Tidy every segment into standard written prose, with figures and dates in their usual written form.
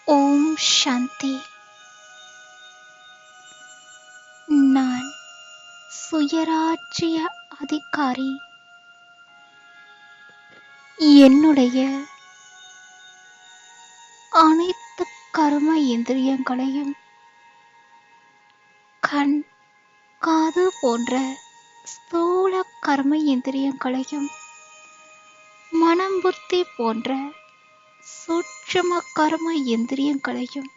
ஓம் சாந்தி. நான் சுயராஜ்ய அதிகாரி. என்னுடைய அனைத்து கர்ம இந்திரியங்களையும் கண், காது போன்ற ஸ்தூல கர்ம இந்திரியங்களையும் மனம், புத்தி போன்ற சூட்சும கர்ம இந்திரியங்களையும்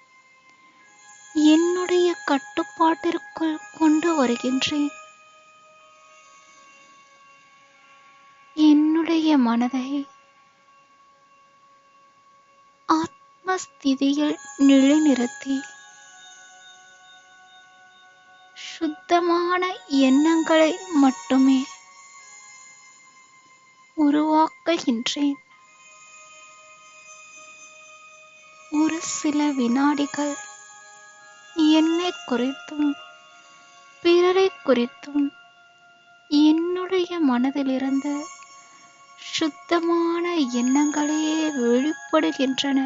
என்னுடைய கட்டுப்பாட்டிற்குள் கொண்டு வருகின்றேன். என்னுடைய மனதை ஆத்மஸ்திதியில் நிலைநிறுத்தி சுத்தமான எண்ணங்களை மட்டுமே உருவாக்குகின்றேன். ஒரு சில வினாடிகள் என்னை குறித்தும் பிறரை குறித்தும் என்னுடைய மனதிலிருந்து சுத்தமான எண்ணங்களே வெளிப்படுகின்றன.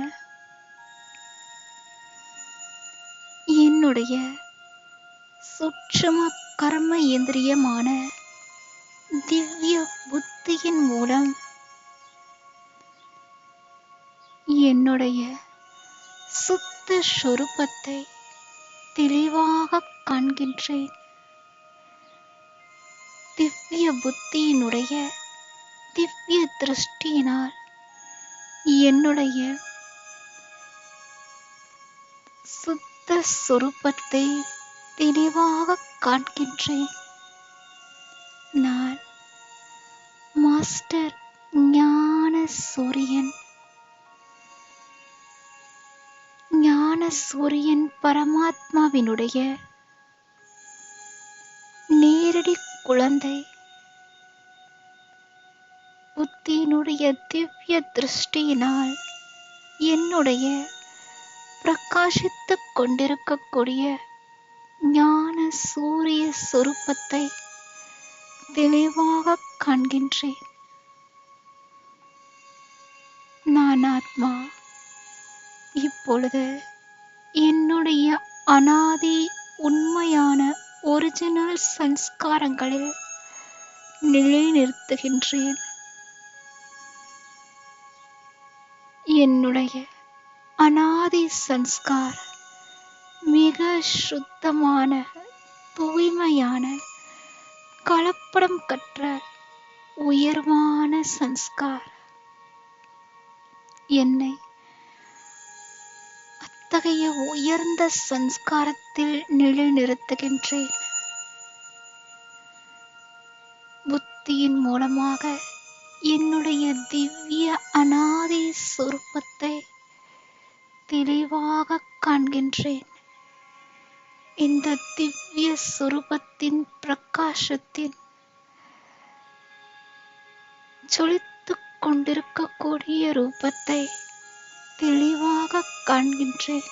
என்னுடைய சூட்சும கர்ம இந்திரியமான திவ்ய புத்தியின் மூலம் என்னுடைய சுத்த சொரூபத்தை தெளிவாக காண்கின்றேன். திவ்ய புத்தியினுடைய திவ்ய திருஷ்டியினால் என்னுடைய சுத்த சொரூபத்தை தெளிவாக காண்கின்றேன். நான் மாஸ்டர் ஞான சூரியன். ஞான சூரியன் பரமாத்மாவினுடைய நேரடி குழந்தை. புத்தியினுடைய திவ்ய திருஷ்டியினால் என்னுடைய பிரகாசித்துக் கொண்டிருக்கக்கூடிய ஞான சூரிய சொரூபத்தை தெளிவாக காண்கின்றேன். நான் ஆத்மா. இப்பொழுது என்னுடைய அனாதி உண்மையான ஒரிஜினல் சன்ஸ்காரங்களில் நிலைநிறுத்துகின்றேன். என்னுடைய அனாதி சன்ஸ்கார் மிக சுத்தமான, தூய்மையான, கலப்படம் கற்ற உயர்வான சன்ஸ்கார். என்னை அத்தகைய உயர்ந்த சன்ஸ்காரத்தில் நிலைநிறுத்துகின்றேன். புத்தியின் மூலமாக என்னுடைய திவ்ய அனாதி சொரூபத்தை தெளிவாக காண்கின்றேன். இந்த திவ்ய சொரூபத்தின் பிரகாசத்தின் ஜொலித்துக் கொண்டிருக்கக்கூடிய ரூபத்தை தெளிவாக காண்கின்றேன்.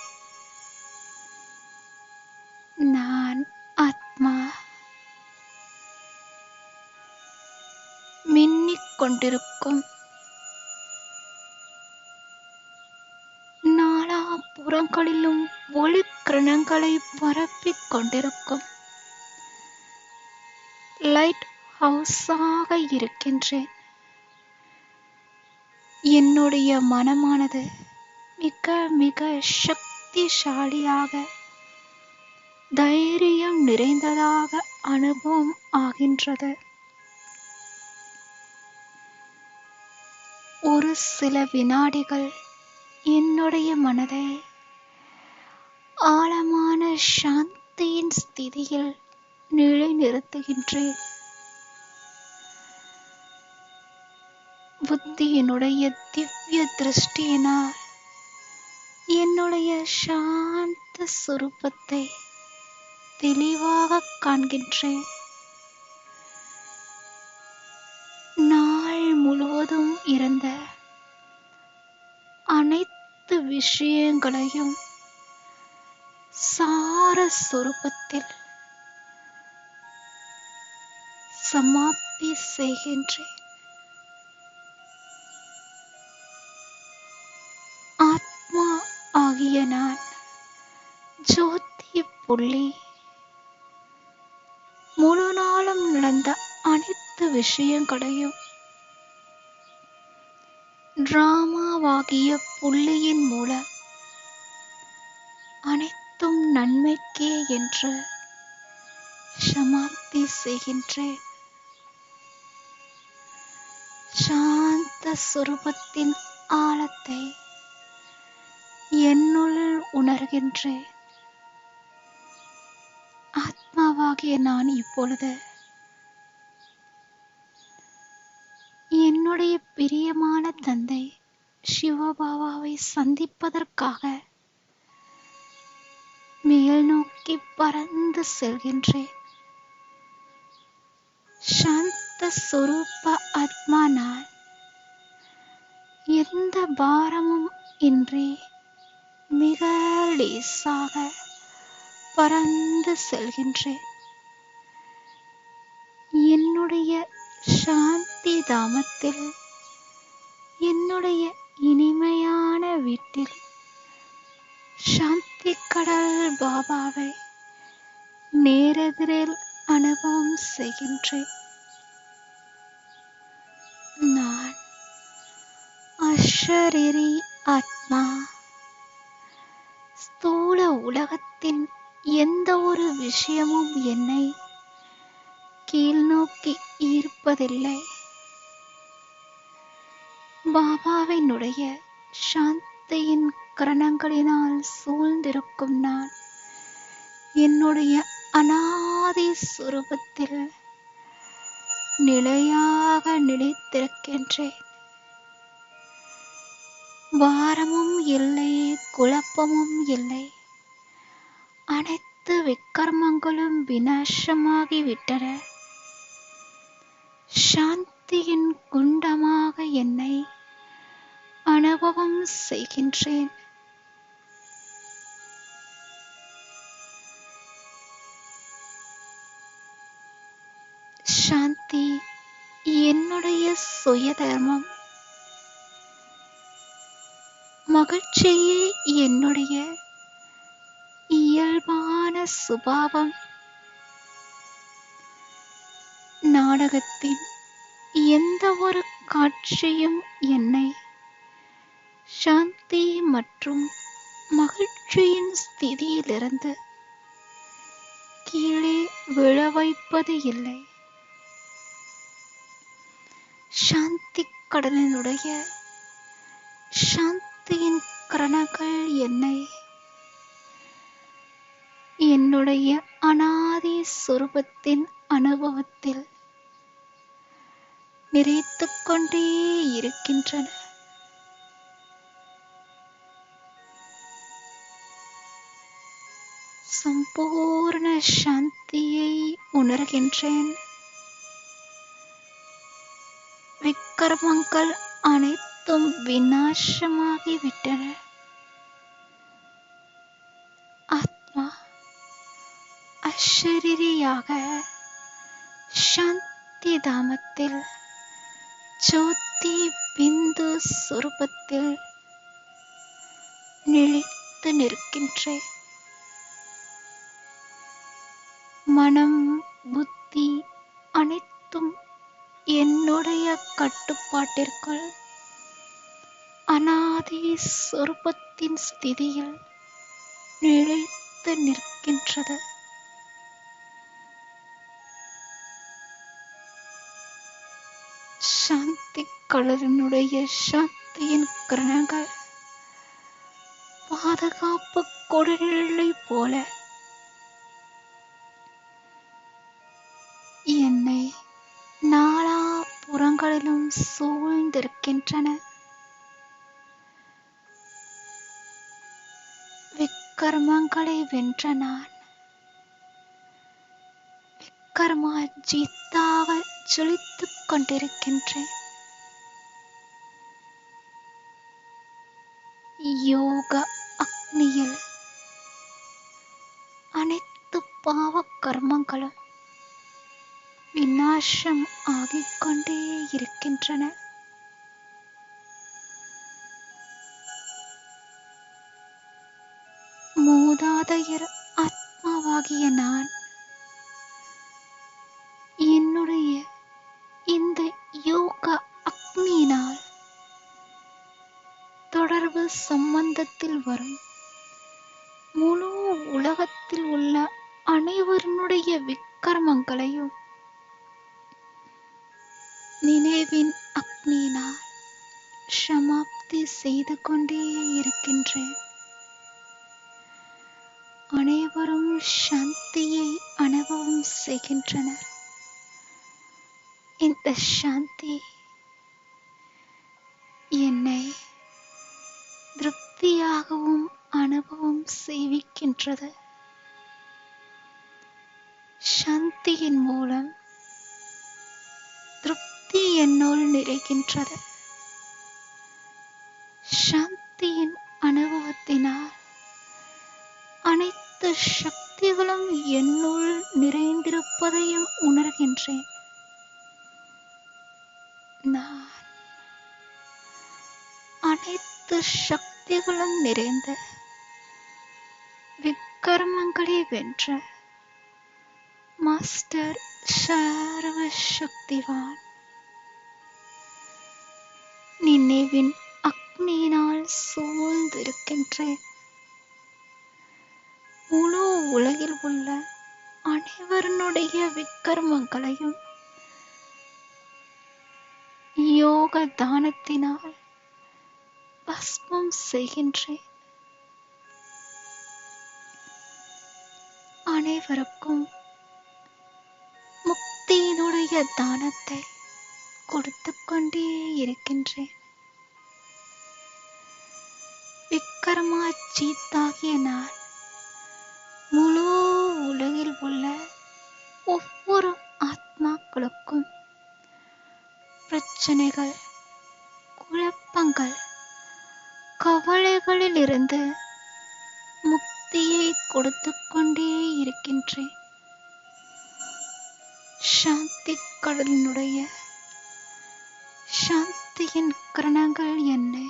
நான் ஆத்மா. மின்னிக் கொண்டிருக்கும், நாலா புறங்களிலும் ஒளி கிரணங்களை பரப்பிக் கொண்டிருக்கும் லைட் ஹவுஸாக இருக்கின்றேன். என்னுடைய மனமானது மிக மிக சக்திசாலியாக, தைரியம் நிறைந்ததாக அனுபவம் ஆகின்றது. ஒரு சில வினாடிகள் என்னுடைய மனதை ஆழமான சாந்தியின் ஸ்திதியில் நிலைநிறுத்துகின்றேன். புத்தியினுடைய திவ்ய திருஷ்டியினால் என்னுடைய சாந்த சுரூபத்தை தெளிவாக காண்கின்றேன். நாள் முழுவதும் இருந்த அனைத்து விஷயங்களையும் சார சொரூபத்தில் சமாப்தி செய்கின்றேன். ஆத்மா ஆத்மாவாகிய நான் ஜோதி புள்ளி முழு நாளும் நடந்த அனைத்து விஷயங்களையும் டிராமாவாகிய புள்ளியின் மூலம் அனைத்தும் நன்மைக்கே என்று சமாப்தி செய்கின்றேன். சாந்த சுரூபத்தின் ஆழத்தை என்னுள் உணர்கின்றேன். ஆத்மாவாகிய நான் இப்பொழுது என்னுடைய பிரியமான தந்தை சிவபாபாவை சந்திப்பதற்காக மேல் நோக்கி பறந்து செல்கின்றேன். சாந்த சொரூப ஆத்மா நான் எந்த பாரமும் இன்றி மிக லேசாக பறந்து செல்கின்றேன். என்னுடைய சாந்தி தாமத்தில், என்னுடைய இனிமையான வீட்டில் சாந்தி கடல் பாபாவை நேரெதிரில் அனுபவம் செய்கின்றேன். நான் அஷரீரி ஆத்மா. ஸ்தூல உலகத்தின் எந்த ஒரு விஷயமும் என்னை கீழ் நோக்கி ஈர்ப்பதில்லை. பாபாவினுடைய சாந்தியின் கரணங்களினால் சூழ்ந்திருக்கும் நான் என்னுடைய அநாதி சுரூபத்தில் நிலையாக நிலைத்திருக்கின்றேன். பாரமும் இல்லை, குழப்பமும் இல்லை. அனைத்து விக்கர்மங்களும் விநாசமாகிவிட்டன. சாந்தியின் குண்டமாக என்னை அனுபவம் செய்கின்றேன். சாந்தி என்னுடைய சுய தர்மம். மகிழ்ச்சியே என்னுடைய இயல்பான சுபாவம். நாடகத்தின் எந்த ஒரு காட்சியும் என்னை சாந்தி மற்றும் மகிழ்ச்சியின் ஸ்திதியிலிருந்து கீழே விழ வைப்பது இல்லை. சாந்தி கடலினுடைய சாந்தியின் கரணங்கள் என்னை என்னுடைய அநாதி சுரூபத்தின் அனுபவத்தில் நிறைத்துக் கொண்டே இருக்கின்றன. சம்பூர்ண சாந்தியை உணர்கின்றேன். விக்கர்மங்கள் அனைத்தும் விநாசமாகிவிட்டன. ஆத்மா அஷரீரியாக சாந்தி தாமத்தில் ஜோதி பிந்து சுரூபத்தில் நிலைத்து நிற்கின்றேன். மனம், புத்தி அனைத்தும் என்னுடைய கட்டுப்பாட்டிற்குள் அநாதி சொரூபத்தின் ஸ்திதியில் நிலைத்து நிற்கின்றது. சாந்தி கடலினுடைய சாந்தியின் கிரணங்கள் பாதுகாப்பு கொடுநிலை போல என்னை நாலா புறங்களிலும் சூழ்ந்திருக்கின்றன. விக்கர்மங்களை வென்ற நான் விக்கர்மா ஜீத்தாக ஜொலித்துக் கொண்டிருக்கின்றேன். யோக அக்னியில் அனைத்து பாவ கர்மங்களும் விநாசம் ஆகிக்கொண்டே இருக்கின்றன. மூதாதையர் ஆத்மாவாகிய நான் என்னுடைய இந்த யோக அக்னியினால் தொடர்பு சம்பந்தத்தில் வரும் முழு உலகத்தில் உள்ள அனைவருடைய விக்கிரமங்களையும் நினைவின் அக்னியினால் சமாப்தி செய்து கொண்டே இருக்கின்றேன். அனைவரும் சாந்தியை அனுபவம் செய்கின்றனர். இந்த சாந்தி என்னை திருப்தியாகவும் அனுபவம் செய்விக்கின்றது. சாந்தியின் மூலம் திருப்தி என்னுள் நிறைகின்றது. சாந்தியின் அனுபவத்தினால் அனைத்து சக்திகளும் என்னுள் நிறைந்திருப்பதையும் உணர்கின்றேன். நான் அனைத்து சக்திகளும் நிறைந்த விக்கிரமங்களை வென்ற மாஸ்டர் சர்வ சக்திவான். நினைவின் அக்னியினால் சூழ்ந்திருக்கின்றேன். முழு உலகில் உள்ள அனைவருடைய விக்கிரமங்களையும் யோக தானத்தினால் பஸ்மம் செய்கின்றேன். அனைவருக்கும் முக்தியினுடைய தானத்தை கொடுத்து கொண்டே இருக்கின்றேன். விக்ரமா ஜீத்தாகிய நான் முழு உலகில் உள்ள ஒவ்வொரு ஆத்மாக்களுக்கும் பிரச்சனைகள், குழப்பங்கள், கவலைகளிலிருந்து முக்தியை கொடுத்து கொண்டே இருக்கின்றேன். சாந்தி கடலினுடைய சாந்தியின் கிரணங்கள் என்னை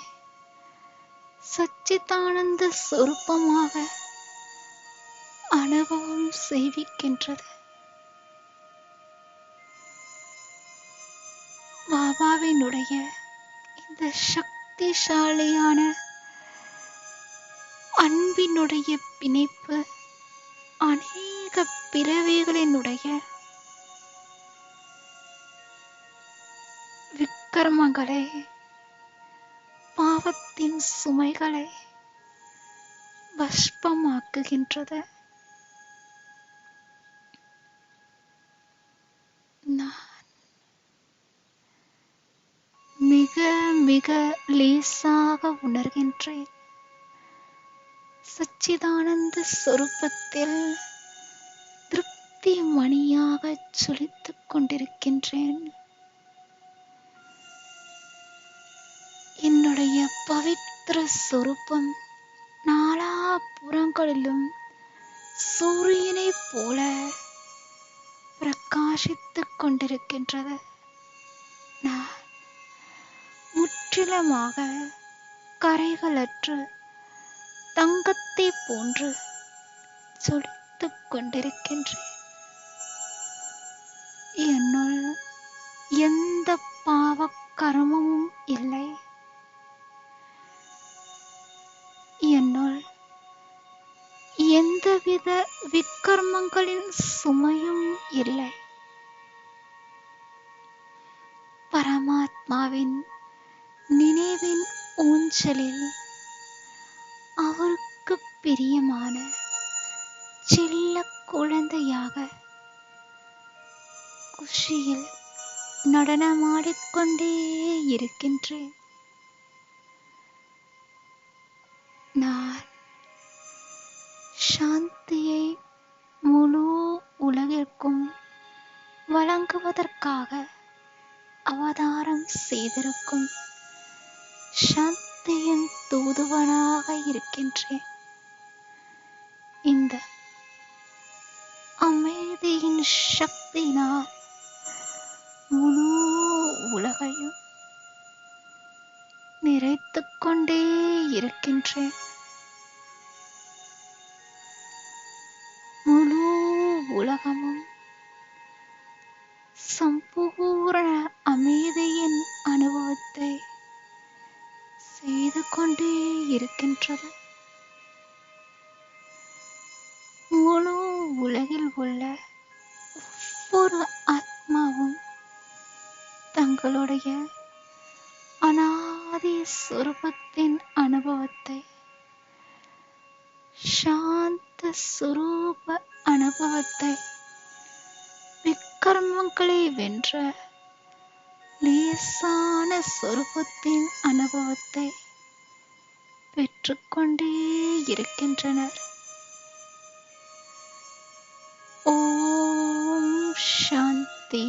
சச்சிதானந்த சொரூபமாக அனுபவம் செய்விக்கின்றது. பாபாவினுடைய இந்த சக்திசாலியான அன்பினுடைய பிணைப்பு அநேக பிறவிகளினுடைய விக்கிரமங்களை, பாவத்தின் சுமைகளை பஸ்பமாக்குகின்றது. நான் மிக மிக லேசாக உணர்கின்றேன். சச்சிதானந்த சொரூபத்தில் திருப்தி மணியாக ஜொலித்துக் கொண்டிருக்கின்றேன். என்னுடைய பவித்திர சொரூபம் நாலா புறங்களிலும் சூரியனைப் போல பிரகாசித்துக் கொண்டிருக்கின்றது. நான் முற்றிலுமாக கரைகளற்று தங்கத்தை போன்று ஜொலித்துக் கொண்டிருக்கின்றேன். என்னுள் எந்த பாவ கர்மமும் இல்லை. என்னுள் எந்தவித விக்கர்மங்களின் சுமையும் இல்லை. பரமாத்மாவின் நினைவின் ஊஞ்சலில் அவருக்கு பிரியமான செல்ல குழந்தையாக குஷியில் நடனமாடிக்கொண்டே இருக்கின்றேன். நான் சாந்தியை முழு உலகிற்கும் வழங்குவதற்காக அவதாரம் செய்திருக்கும் சாந்தியின் தூதுவனாக இருக்கின்றேன். இந்த அமைதியின் சக்தியினால் முழு உலகையும் நிறைத்துக் கொண்டே இருக்கின்றேன். செய்து கொண்டே இருக்கின்றது. முழு உலகில் உள்ள ஒவ்வொரு ஆத்மாவும் தங்களுடைய அனாதி சுரூபத்தின் அனுபவத்தை, சாந்த சுரூப அனுபவத்தை, விக்கர்மங்களை வென்ற லேசான சொரூபத்தின் அனுபவத்தை பெற்றுக்கொண்டே இருக்கின்றனர். ஓம் சாந்தி.